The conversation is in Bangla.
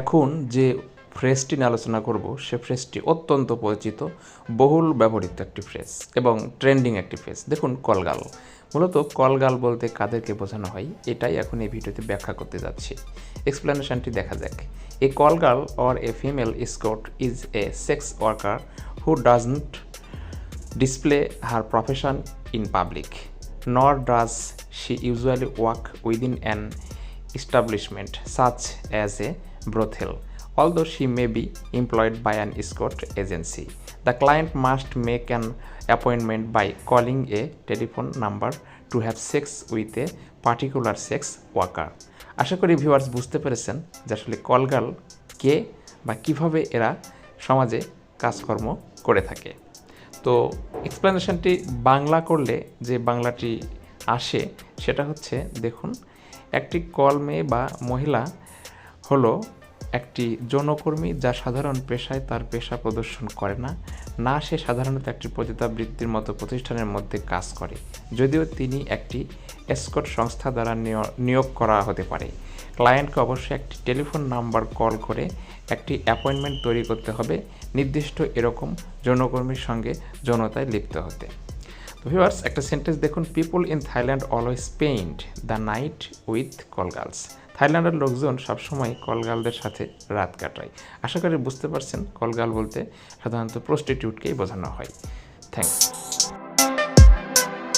এখন যে ফ্রেজটি নিয়ে আলোচনা করব সে ফ্রেজটি অত্যন্ত পরিচিত, বহুল ব্যবহৃত একটি ফ্রেজ এবং ট্রেন্ডিং একটি ফ্রেজ। দেখুন, কলগাল। মূলত কলগাল বলতে কাদেরকে বোঝানো হয় এটাই এখন এই ভিডিওতে ব্যাখ্যা করতে যাচ্ছি। এক্সপ্লেনেশনটি দেখা যাক। A call girl or a female escort is a sex worker who doesn't display her profession in public, nor does she usually work within an establishment such as a brothel. Although she may be employed by an escort agency, the client must make an appointment by calling a telephone number to have sex with a particular sex worker. আশা করি ভিউয়ার্স বুঝতে পেরেছেন যে আসলে কলগাল কে বা কিভাবে এরা সমাজে কাজকর্ম করে থাকে। তো এক্সপ্লেনেশনটি বাংলা করলে যে বাংলাটি আসে সেটা হচ্ছে, দেখুন, একটি কল মেয়ে বা মহিলা হলো একটি যৌনকর্মী যা সাধারণ পেশায় তার পেশা প্রদর্শন করে না সে সাধারণত একটি পতিতাবৃত্তির মতো প্রতিষ্ঠানের মধ্যে কাজ করে, যদিও তিনি একটি এসকর্ট সংস্থা দ্বারা নিয়োগ করা হতে পারে। ক্লায়েন্টকে অবশ্যই একটি টেলিফোন নাম্বার কল করে একটি অ্যাপয়েন্টমেন্ট তৈরি করতে হবে নির্দিষ্ট এরকম যৌনকর্মীর সঙ্গে যৌনতায় লিপ্ত হতে। তো ভিউয়ার্স, একটা সেন্টেন্স দেখুন, people in Thailand always spend the night with call girls. থাইল্যান্ডের লোকজন সবসময় কলগার্লদের সাথে রাত কাটায়। আশা করি বুঝতে পারছেন, কলগার্ল বলতে সাধারণত প্রস্টিটিউটকেই বোঝানো হয়। থ্যাংকস।